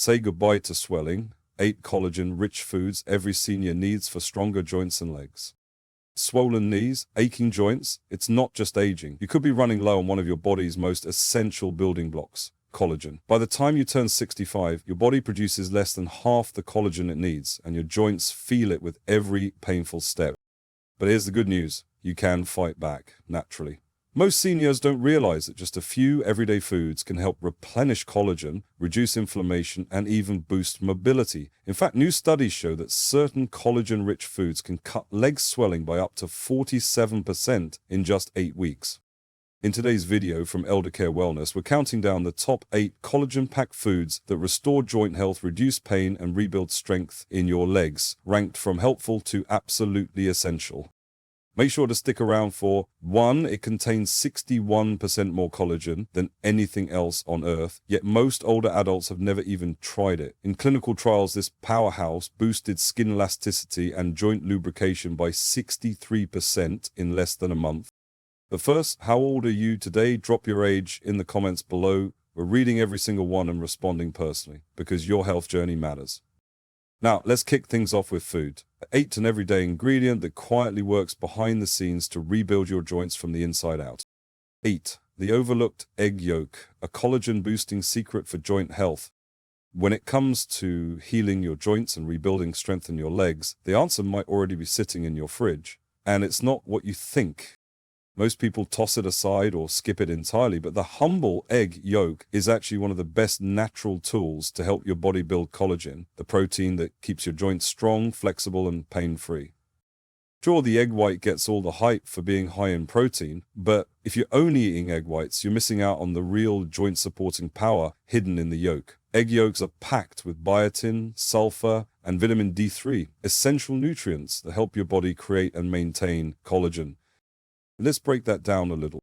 Say goodbye to swelling. 8 collagen-rich foods every senior needs for stronger joints and legs. Swollen knees, aching joints, it's not just aging. You could be running low on one of your body's most essential building blocks, collagen. By the time you turn 65, your body produces less than half the collagen it needs, and your joints feel it with every painful step. But here's the good news. You can fight back, naturally. Most seniors don't realize that just a few everyday foods can help replenish collagen, reduce inflammation, and even boost mobility. In fact, new studies show that certain collagen-rich foods can cut leg swelling by up to 47% in just 8 weeks. In today's video from Elder Care Wellness, we're counting down the top 8 collagen-packed foods that restore joint health, reduce pain, and rebuild strength in your legs, ranked from helpful to absolutely essential. Make sure to stick around for 1. It contains 61% more collagen than anything else on Earth, yet most older adults have never even tried it. In clinical trials, this powerhouse boosted skin elasticity and joint lubrication by 63% in less than a month. But first, how old are you today? Drop your age in the comments below. We're reading every single one and responding personally, because your health journey matters. Now, let's kick things off with food. 8, an everyday ingredient that quietly works behind the scenes to rebuild your joints from the inside out. 8. The overlooked egg yolk, a collagen-boosting secret for joint health. When it comes to healing your joints and rebuilding strength in your legs, the answer might already be sitting in your fridge. And it's not what you think. Most people toss it aside or skip it entirely, but the humble egg yolk is actually one of the best natural tools to help your body build collagen, the protein that keeps your joints strong, flexible, and pain-free. Sure, the egg white gets all the hype for being high in protein, but if you're only eating egg whites, you're missing out on the real joint-supporting power hidden in the yolk. Egg yolks are packed with biotin, sulfur, and vitamin D3, essential nutrients that help your body create and maintain collagen. Let's break that down a little.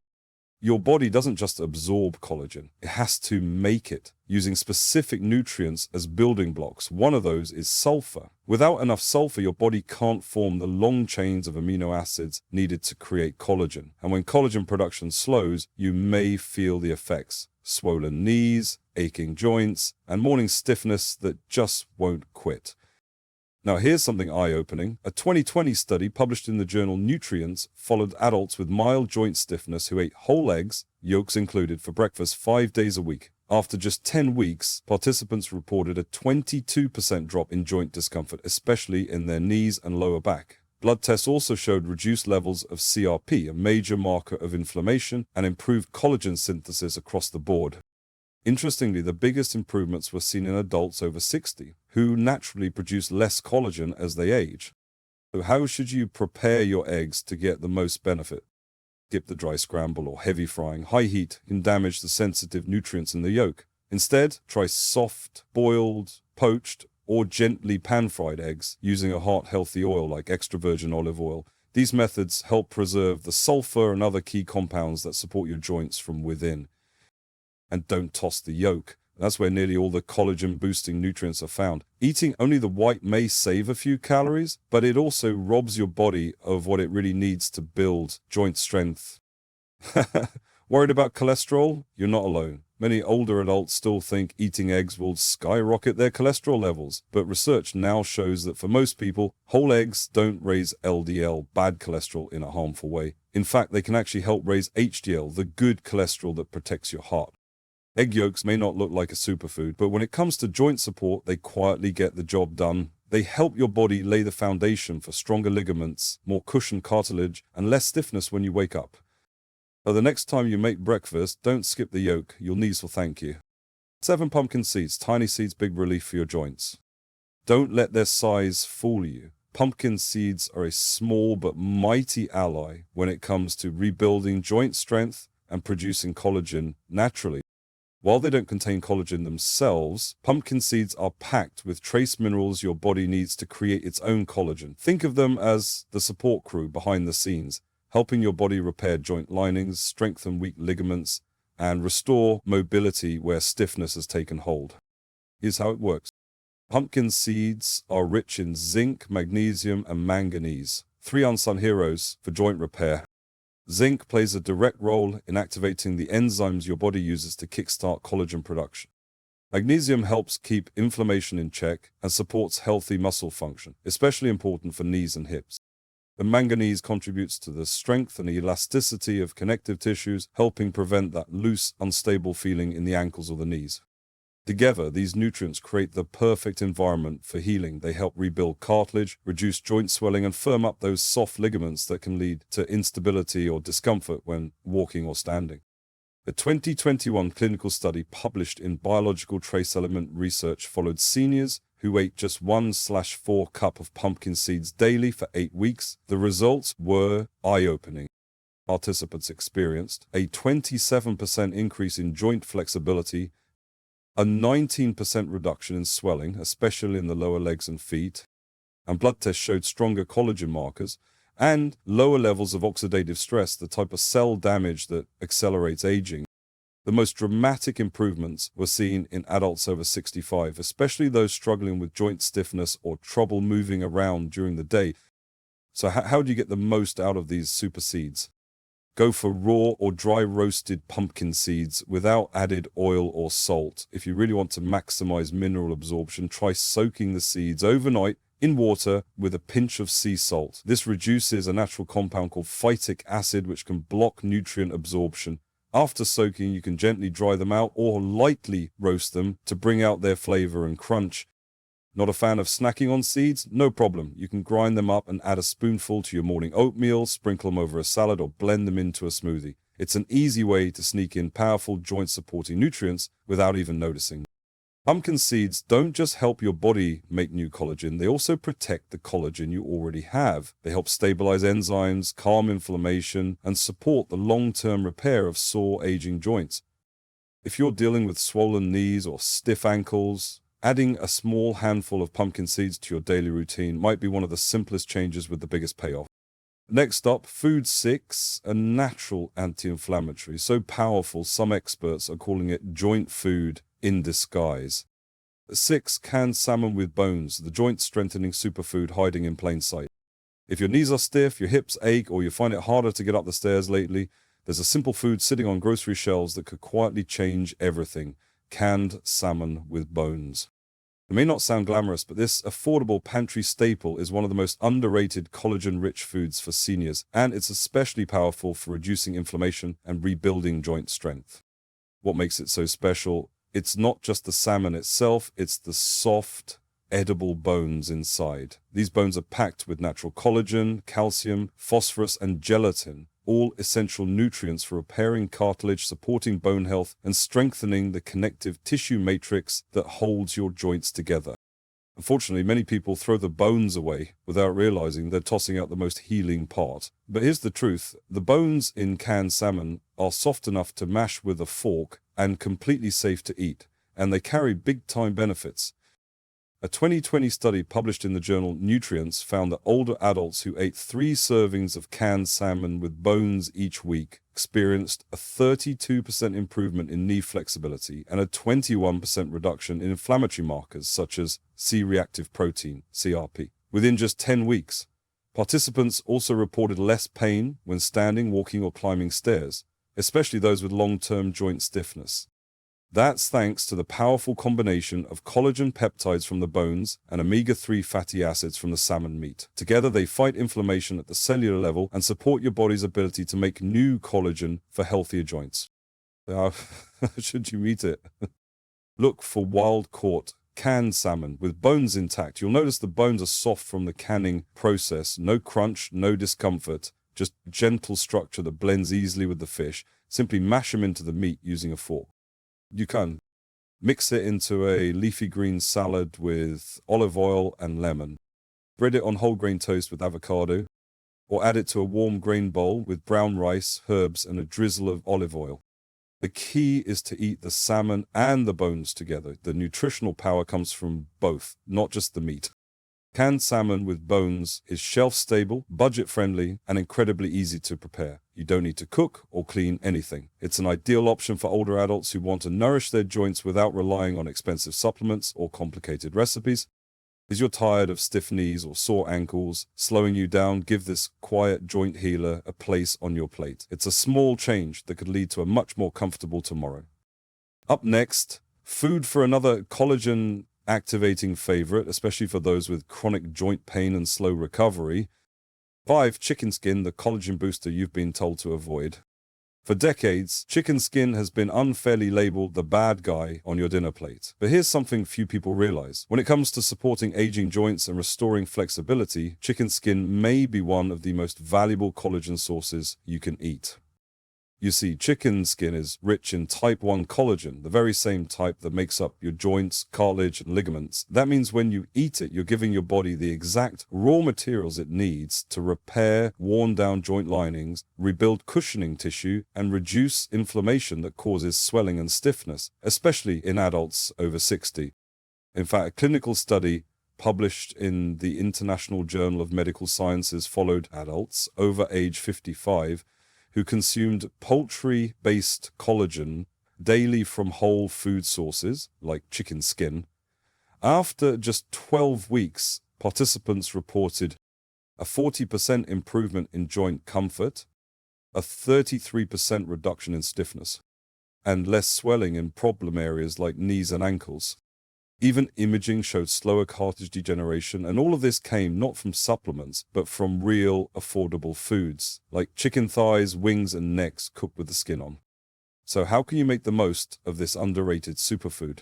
Your body doesn't just absorb collagen, it has to make it, using specific nutrients as building blocks. One of those is sulfur. Without enough sulfur, your body can't form the long chains of amino acids needed to create collagen. And when collagen production slows, you may feel the effects. Swollen knees, aching joints, and morning stiffness that just won't quit. Now here's something eye-opening. A 2020 study published in the journal Nutrients followed adults with mild joint stiffness who ate whole eggs, yolks included, for breakfast 5 days a week. After just 10 weeks, participants reported a 22% drop in joint discomfort, especially in their knees and lower back. Blood tests also showed reduced levels of CRP, a major marker of inflammation, and improved collagen synthesis across the board. Interestingly, the biggest improvements were seen in adults over 60, who naturally produce less collagen as they age. So how should you prepare your eggs to get the most benefit? Skip the dry scramble or heavy frying. High heat can damage the sensitive nutrients in the yolk. Instead, try soft, boiled, poached, or gently pan-fried eggs using a heart-healthy oil like extra virgin olive oil. These methods help preserve the sulfur and other key compounds that support your joints from within. And don't toss the yolk. That's where nearly all the collagen-boosting nutrients are found. Eating only the white may save a few calories, but it also robs your body of what it really needs to build joint strength. Worried about cholesterol? You're not alone. Many older adults still think eating eggs will skyrocket their cholesterol levels, but research now shows that for most people, whole eggs don't raise LDL, bad cholesterol, in a harmful way. In fact, they can actually help raise HDL, the good cholesterol that protects your heart. Egg yolks may not look like a superfood, but when it comes to joint support, they quietly get the job done. They help your body lay the foundation for stronger ligaments, more cushioned cartilage, and less stiffness when you wake up. So the next time you make breakfast, don't skip the yolk. Your knees will thank you. 7 pumpkin seeds, tiny seeds, big relief for your joints. Don't let their size fool you. Pumpkin seeds are a small but mighty ally when it comes to rebuilding joint strength and producing collagen naturally. While they don't contain collagen themselves, pumpkin seeds are packed with trace minerals your body needs to create its own collagen. Think of them as the support crew behind the scenes, helping your body repair joint linings, strengthen weak ligaments, and restore mobility where stiffness has taken hold. Here's how it works. Pumpkin seeds are rich in zinc, magnesium, and manganese, 3 unsung heroes for joint repair. Zinc plays a direct role in activating the enzymes your body uses to kickstart collagen production. Magnesium helps keep inflammation in check and supports healthy muscle function, especially important for knees and hips. The manganese contributes to the strength and elasticity of connective tissues, helping prevent that loose, unstable feeling in the ankles or the knees. Together, these nutrients create the perfect environment for healing. They help rebuild cartilage, reduce joint swelling, and firm up those soft ligaments that can lead to instability or discomfort when walking or standing. A 2021 clinical study published in Biological Trace Element Research followed seniors who ate just 1/4 cup of pumpkin seeds daily for 8 weeks. The results were eye-opening. Participants experienced a 27% increase in joint flexibility, a 19% reduction in swelling, especially in the lower legs and feet, and blood tests showed stronger collagen markers, and lower levels of oxidative stress, the type of cell damage that accelerates aging. The most dramatic improvements were seen in adults over 65, especially those struggling with joint stiffness or trouble moving around during the day. So how do you get the most out of these super seeds? Go for raw or dry roasted pumpkin seeds without added oil or salt. If you really want to maximize mineral absorption, try soaking the seeds overnight in water with a pinch of sea salt. This reduces a natural compound called phytic acid, which can block nutrient absorption. After soaking, you can gently dry them out or lightly roast them to bring out their flavor and crunch. Not a fan of snacking on seeds? No problem. You can grind them up and add a spoonful to your morning oatmeal, sprinkle them over a salad, or blend them into a smoothie. It's an easy way to sneak in powerful joint-supporting nutrients without even noticing. Pumpkin seeds don't just help your body make new collagen, they also protect the collagen you already have. They help stabilize enzymes, calm inflammation, and support the long-term repair of sore, aging joints. If you're dealing with swollen knees or stiff ankles, adding a small handful of pumpkin seeds to your daily routine might be one of the simplest changes with the biggest payoff. Next up, Food 6, a natural anti-inflammatory. So powerful, some experts are calling it joint food in disguise. 6, canned salmon with bones, the joint-strengthening superfood hiding in plain sight. If your knees are stiff, your hips ache, or you find it harder to get up the stairs lately, there's a simple food sitting on grocery shelves that could quietly change everything: canned salmon with bones. It may not sound glamorous, but this affordable pantry staple is one of the most underrated collagen-rich foods for seniors, and it's especially powerful for reducing inflammation and rebuilding joint strength. What makes it so special? It's not just the salmon itself, it's the soft, edible bones inside. These bones are packed with natural collagen, calcium, phosphorus, and gelatin, all essential nutrients for repairing cartilage, supporting bone health, and strengthening the connective tissue matrix that holds your joints together. Unfortunately, many people throw the bones away without realizing they're tossing out the most healing part. But here's the truth: the bones in canned salmon are soft enough to mash with a fork and completely safe to eat, and they carry big-time benefits. A 2020 study published in the journal Nutrients found that older adults who ate 3 servings of canned salmon with bones each week experienced a 32% improvement in knee flexibility and a 21% reduction in inflammatory markers such as C-reactive protein, CRP, within just 10 weeks. Participants also reported less pain when standing, walking, or climbing stairs, especially those with long-term joint stiffness. That's thanks to the powerful combination of collagen peptides from the bones and omega-3 fatty acids from the salmon meat. Together, they fight inflammation at the cellular level and support your body's ability to make new collagen for healthier joints. Should you eat it? Look for wild-caught canned salmon with bones intact. You'll notice the bones are soft from the canning process. No crunch, no discomfort, just gentle structure that blends easily with the fish. Simply mash them into the meat using a fork. You can mix it into a leafy green salad with olive oil and lemon. Spread it on whole grain toast with avocado, or add it to a warm grain bowl with brown rice, herbs, and a drizzle of olive oil. The key is to eat the salmon and the bones together. The nutritional power comes from both, not just the meat. Canned salmon with bones is shelf-stable, budget-friendly, and incredibly easy to prepare. You don't need to cook or clean anything. It's an ideal option for older adults who want to nourish their joints without relying on expensive supplements or complicated recipes. If you're tired of stiff knees or sore ankles slowing you down, give this quiet joint healer a place on your plate. It's a small change that could lead to a much more comfortable tomorrow. Up next, Food for another collagen-activating favorite, especially for those with chronic joint pain and slow recovery. 5. Chicken skin, the collagen booster you've been told to avoid. For decades, chicken skin has been unfairly labeled the bad guy on your dinner plate. But here's something few people realize. When it comes to supporting aging joints and restoring flexibility, chicken skin may be one of the most valuable collagen sources you can eat. You see, chicken skin is rich in type 1 collagen, the very same type that makes up your joints, cartilage, and ligaments. That means when you eat it, you're giving your body the exact raw materials it needs to repair worn-down joint linings, rebuild cushioning tissue, and reduce inflammation that causes swelling and stiffness, especially in adults over 60. In fact, a clinical study published in the International Journal of Medical Sciences followed adults over age 55 who consumed poultry-based collagen daily from whole food sources, like chicken skin. After just 12 weeks, participants reported a 40% improvement in joint comfort, a 33% reduction in stiffness, and less swelling in problem areas like knees and ankles. Even imaging showed slower cartilage degeneration, and all of this came not from supplements, but from real, affordable foods, like chicken thighs, wings, and necks cooked with the skin on. So how can you make the most of this underrated superfood?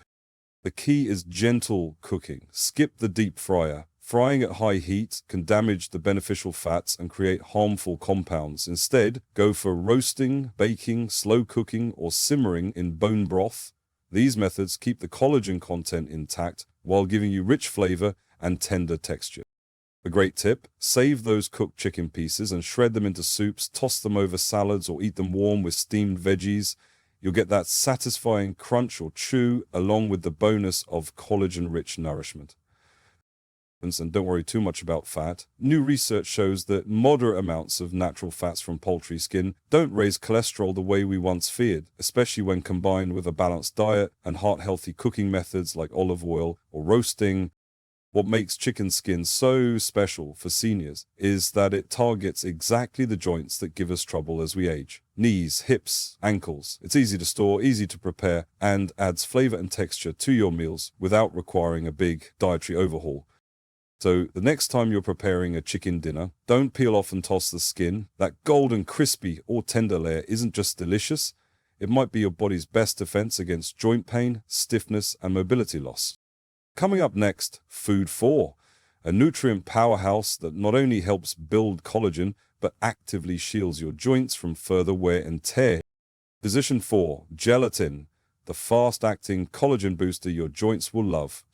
The key is gentle cooking. Skip the deep fryer. Frying at high heat can damage the beneficial fats and create harmful compounds. Instead, go for roasting, baking, slow cooking, or simmering in bone broth. These methods keep the collagen content intact while giving you rich flavor and tender texture. A great tip, save those cooked chicken pieces and shred them into soups, toss them over salads, or eat them warm with steamed veggies. You'll get that satisfying crunch or chew along with the bonus of collagen-rich nourishment. And don't worry too much about fat. New research shows that moderate amounts of natural fats from poultry skin don't raise cholesterol the way we once feared, especially when combined with a balanced diet and heart-healthy cooking methods like olive oil or roasting. What makes chicken skin so special for seniors is that it targets exactly the joints that give us trouble as we age. Knees, hips, ankles. It's easy to store, easy to prepare, and adds flavor and texture to your meals without requiring a big dietary overhaul. So the next time you're preparing a chicken dinner, don't peel off and toss the skin. That golden, crispy, or tender layer isn't just delicious, it might be your body's best defense against joint pain, stiffness, and mobility loss. Coming up next, Food 4, a nutrient powerhouse that not only helps build collagen, but actively shields your joints from further wear and tear. Position 4, gelatin, the fast-acting collagen booster your joints will love.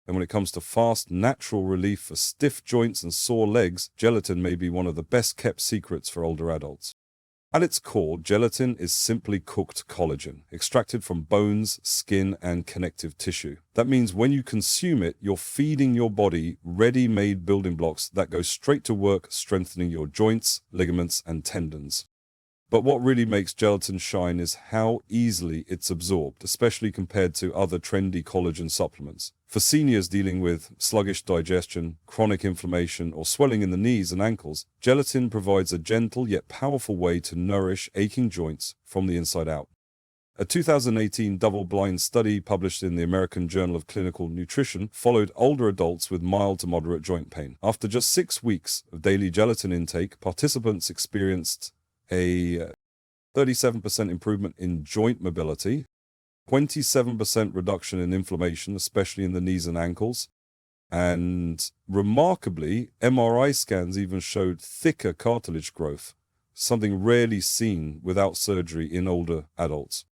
And when it comes to fast, natural relief for stiff joints and sore legs, gelatin may be one of the best-kept secrets for older adults. At its core, gelatin is simply cooked collagen, extracted from bones, skin, and connective tissue. That means when you consume it, you're feeding your body ready-made building blocks that go straight to work strengthening your joints, ligaments, and tendons. But what really makes gelatin shine is how easily it's absorbed, especially compared to other trendy collagen supplements. For seniors dealing with sluggish digestion, chronic inflammation, or swelling in the knees and ankles, gelatin provides a gentle yet powerful way to nourish aching joints from the inside out. A 2018 double-blind study published in the American Journal of Clinical Nutrition followed older adults with mild to moderate joint pain. After just 6 weeks of daily gelatin intake, participants experienced a 37% improvement in joint mobility, 27% reduction in inflammation, especially in the knees and ankles, and remarkably, MRI scans even showed thicker cartilage growth, something rarely seen without surgery in older adults.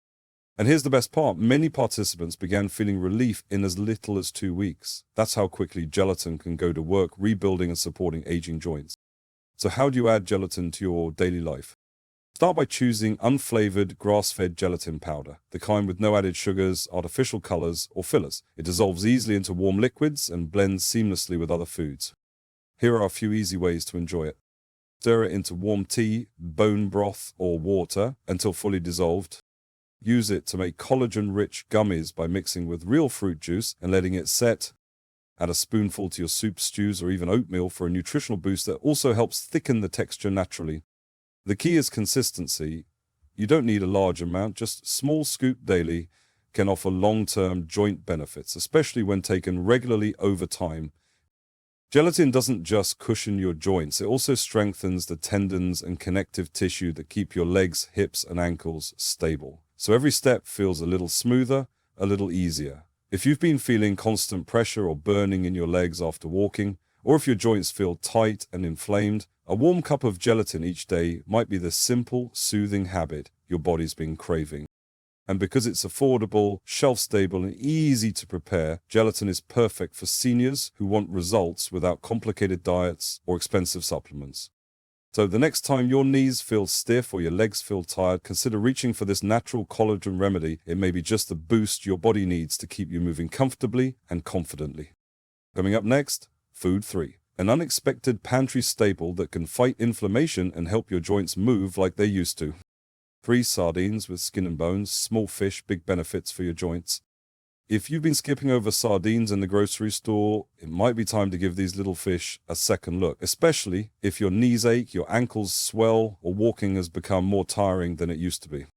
And here's the best part, many participants began feeling relief in as little as 2 weeks. That's how quickly gelatin can go to work rebuilding and supporting aging joints. So how do you add gelatin to your daily life? Start by choosing unflavored, grass-fed gelatin powder, the kind with no added sugars, artificial colors, or fillers. It dissolves easily into warm liquids and blends seamlessly with other foods. Here are a few easy ways to enjoy it. Stir it into warm tea, bone broth, or water until fully dissolved. Use it to make collagen-rich gummies by mixing with real fruit juice and letting it set. Add a spoonful to your soup, stews, or even oatmeal for a nutritional boost that also helps thicken the texture naturally. The key is consistency. You don't need a large amount, just small scoop daily can offer long-term joint benefits, especially when taken regularly over time. Gelatin doesn't just cushion your joints, it also strengthens the tendons and connective tissue that keep your legs, hips, and ankles stable. So every step feels a little smoother, a little easier. If you've been feeling constant pressure or burning in your legs after walking, or if your joints feel tight and inflamed, a warm cup of gelatin each day might be the simple, soothing habit your body's been craving. And because it's affordable, shelf-stable, and easy to prepare, gelatin is perfect for seniors who want results without complicated diets or expensive supplements. So the next time your knees feel stiff or your legs feel tired, consider reaching for this natural collagen remedy. It may be just the boost your body needs to keep you moving comfortably and confidently. Coming up next, Food 3. An unexpected pantry staple that can fight inflammation and help your joints move like they used to. 3 sardines with skin and bones, small fish, big benefits for your joints. If you've been skipping over sardines in the grocery store, it might be time to give these little fish a second look, especially if your knees ache, your ankles swell, or walking has become more tiring than it used to be.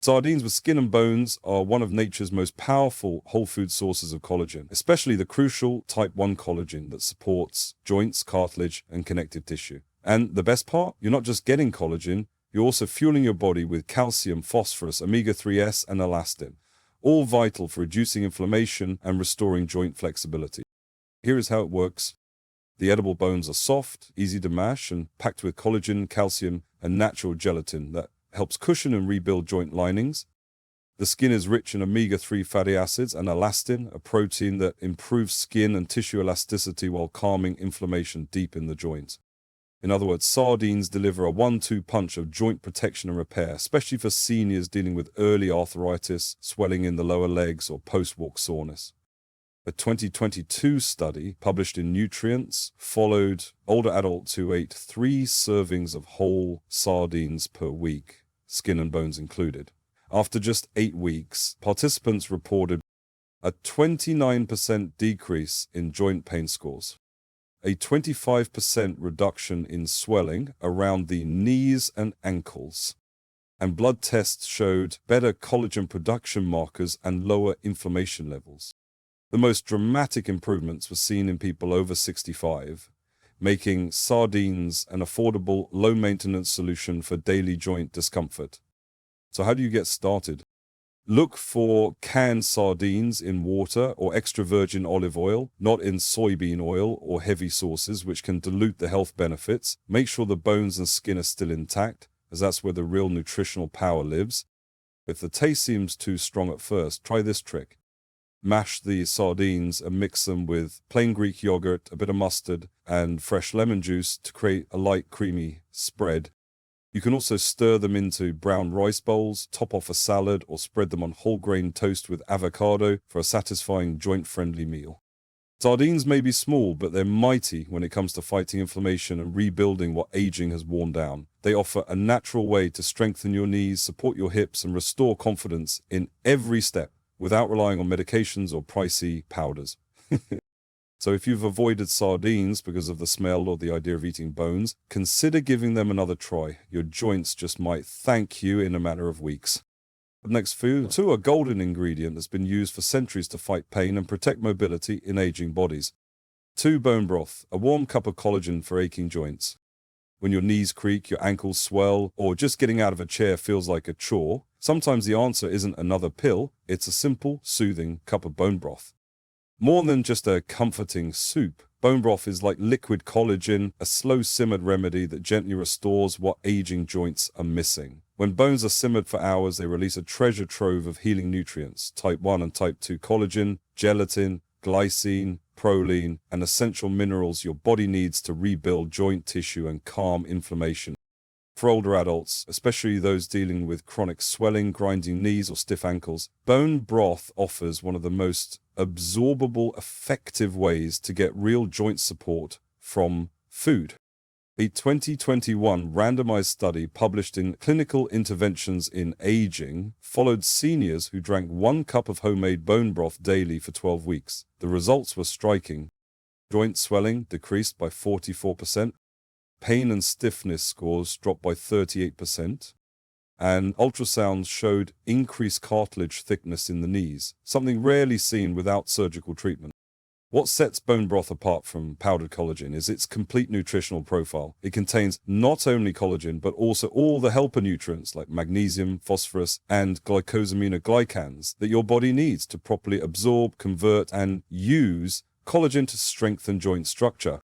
Sardines with skin and bones are one of nature's most powerful whole food sources of collagen, especially the crucial type 1 collagen that supports joints, cartilage, and connective tissue. And the best part, you're not just getting collagen, you're also fueling your body with calcium, phosphorus, omega-3s, and elastin, all vital for reducing inflammation and restoring joint flexibility. Here is how it works. The edible bones are soft, easy to mash, and packed with collagen, calcium, and natural gelatin that helps cushion and rebuild joint linings. The skin is rich in omega-3 fatty acids and elastin, a protein that improves skin and tissue elasticity while calming inflammation deep in the joint. In other words, sardines deliver a 1-2 punch of joint protection and repair, especially for seniors dealing with early arthritis, swelling in the lower legs, or post-walk soreness. A 2022 study published in Nutrients followed older adults who ate 3 servings of whole sardines per week, skin and bones included. After just 8 weeks, participants reported a 29% decrease in joint pain scores, a 25% reduction in swelling around the knees and ankles, and blood tests showed better collagen production markers and lower inflammation levels. The most dramatic improvements were seen in people over 65, making sardines an affordable, low-maintenance solution for daily joint discomfort. So how do you get started? Look for canned sardines in water or extra virgin olive oil, not in soybean oil or heavy sauces, which can dilute the health benefits. Make sure the bones and skin are still intact, as that's where the real nutritional power lives. If the taste seems too strong at first, try this trick. Mash the sardines and mix them with plain Greek yogurt, a bit of mustard, and fresh lemon juice to create a light, creamy spread. You can also stir them into brown rice bowls, top off a salad, or spread them on whole grain toast with avocado for a satisfying joint-friendly meal. Sardines may be small, but they're mighty when it comes to fighting inflammation and rebuilding what aging has worn down. They offer a natural way to strengthen your knees, support your hips, and restore confidence in every step without relying on medications or pricey powders. So if you've avoided sardines because of the smell or the idea of eating bones, consider giving them another try. Your joints just might thank you in a matter of weeks. Next, Food 2, a golden ingredient that's been used for centuries to fight pain and protect mobility in aging bodies. 2, bone broth, a warm cup of collagen for aching joints. When your knees creak, your ankles swell, or just getting out of a chair feels like a chore, sometimes the answer isn't another pill, it's a simple, soothing cup of bone broth. More than just a comforting soup, bone broth is like liquid collagen, a slow-simmered remedy that gently restores what aging joints are missing. When bones are simmered for hours, they release a treasure trove of healing nutrients, type 1 and type 2 collagen, gelatin, glycine, proline, and essential minerals your body needs to rebuild joint tissue and calm inflammation. For older adults, especially those dealing with chronic swelling, grinding knees, or stiff ankles, bone broth offers one of the most absorbable, effective ways to get real joint support from food. A 2021 randomized study published in Clinical Interventions in Aging followed seniors who drank 1 cup of homemade bone broth daily for 12 weeks. The results were striking. Joint swelling decreased by 44%. Pain and stiffness scores dropped by 38%. and ultrasounds showed increased cartilage thickness in the knees, something rarely seen without surgical treatment. What sets bone broth apart from powdered collagen is its complete nutritional profile. It contains not only collagen, but also all the helper nutrients like magnesium, phosphorus, and glycosaminoglycans that your body needs to properly absorb, convert, and use collagen to strengthen joint structure.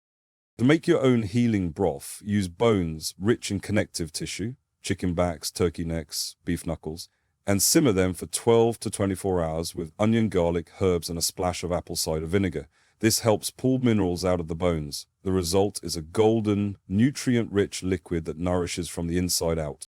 To make your own healing broth, use bones rich in connective tissue, chicken backs, turkey necks, beef knuckles, and simmer them for 12 to 24 hours with onion, garlic, herbs, and a splash of apple cider vinegar. This helps pull minerals out of the bones. The result is a golden, nutrient-rich liquid that nourishes from the inside out.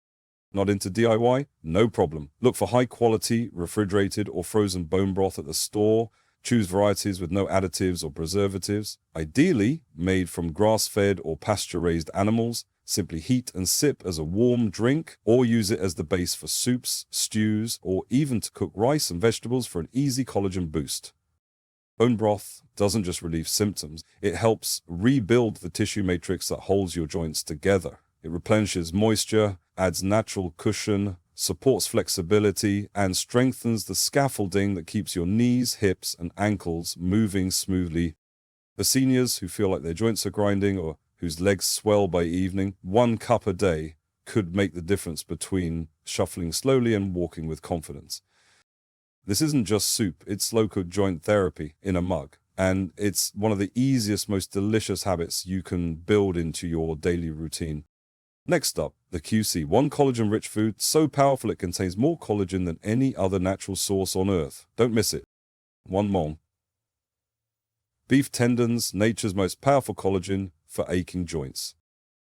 Not into DIY? No problem. Look for high-quality, refrigerated or frozen bone broth at the store. Choose varieties with no additives or preservatives. Ideally, made from grass-fed or pasture-raised animals. Simply heat and sip as a warm drink, or use it as the base for soups, stews, or even to cook rice and vegetables for an easy collagen boost. Bone broth doesn't just relieve symptoms, it helps rebuild the tissue matrix that holds your joints together. It replenishes moisture, adds natural cushion, supports flexibility, and strengthens the scaffolding that keeps your knees, hips, and ankles moving smoothly. For seniors who feel like their joints are grinding or whose legs swell by evening, 1 cup a day could make the difference between shuffling slowly and walking with confidence. This isn't just soup, it's local joint therapy in a mug. And it's one of the easiest, most delicious habits you can build into your daily routine. Next up, the QC, one collagen-rich food so powerful it contains more collagen than any other natural source on earth. Don't miss it. One more. Beef tendons, nature's most powerful collagen for aching joints.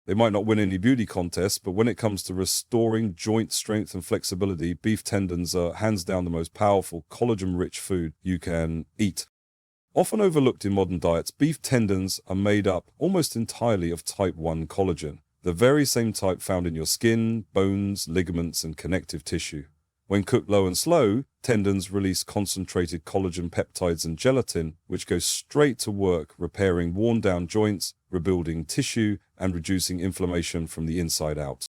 They might not win any beauty contests, but when it comes to restoring joint strength and flexibility, beef tendons are hands down the most powerful collagen-rich food you can eat. Often overlooked in modern diets, beef tendons are made up almost entirely of type 1 collagen, the very same type found in your skin, bones, ligaments, and connective tissue. When cooked low and slow, tendons release concentrated collagen peptides and gelatin, which go straight to work repairing worn-down joints, rebuilding tissue, and reducing inflammation from the inside out.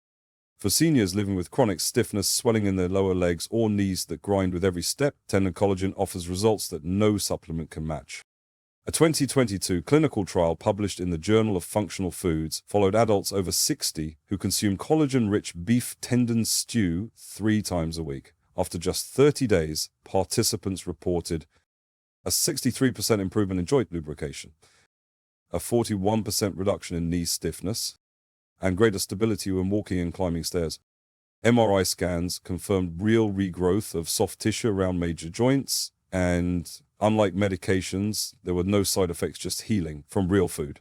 For seniors living with chronic stiffness, swelling in their lower legs, or knees that grind with every step, tendon collagen offers results that no supplement can match. A 2022 clinical trial published in the Journal of Functional Foods followed adults over 60 who consumed collagen-rich beef tendon stew 3 times a week. After just 30 days, participants reported a 63% improvement in joint lubrication, a 41% reduction in knee stiffness, and greater stability when walking and climbing stairs. MRI scans confirmed real regrowth of soft tissue around major joints, and unlike medications, there were no side effects, just healing from real food.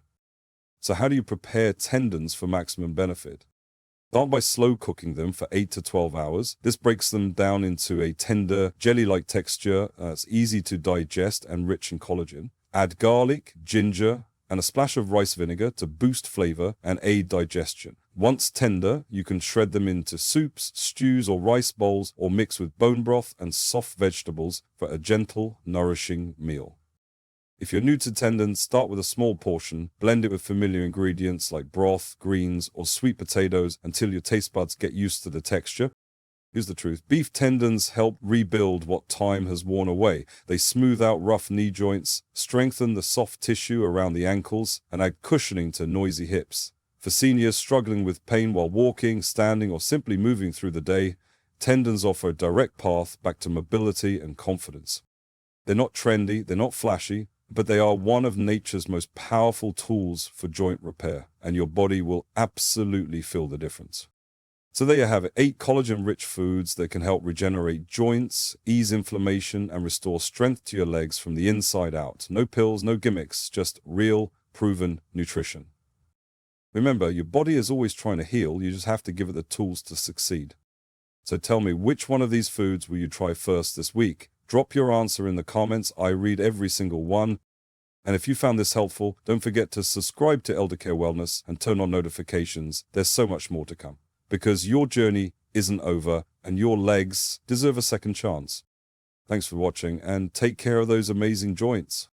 So how do you prepare tendons for maximum benefit? Start by slow cooking them for 8 to 12 hours. This breaks them down into a tender, jelly-like texture. It's easy to digest and rich in collagen. Add garlic, ginger, and a splash of rice vinegar to boost flavor and aid digestion. Once tender, you can shred them into soups, stews, or rice bowls, or mix with bone broth and soft vegetables for a gentle, nourishing meal. If you're new to tendons, start with a small portion, blend it with familiar ingredients like broth, greens, or sweet potatoes until your taste buds get used to the texture. Here's the truth. Beef tendons help rebuild what time has worn away. They smooth out rough knee joints, strengthen the soft tissue around the ankles, and add cushioning to noisy hips. For seniors struggling with pain while walking, standing, or simply moving through the day, tendons offer a direct path back to mobility and confidence. They're not trendy, they're not flashy, but they are one of nature's most powerful tools for joint repair, and your body will absolutely feel the difference. So there you have it, 8 collagen-rich foods that can help regenerate joints, ease inflammation, and restore strength to your legs from the inside out. No pills, no gimmicks, just real, proven nutrition. Remember, your body is always trying to heal, you just have to give it the tools to succeed. So tell me, which one of these foods will you try first this week? Drop your answer in the comments, I read every single one. And if you found this helpful, don't forget to subscribe to Elder Care Wellness and turn on notifications. There's so much more to come. Because your journey isn't over and your legs deserve a second chance. Thanks for watching and take care of those amazing joints.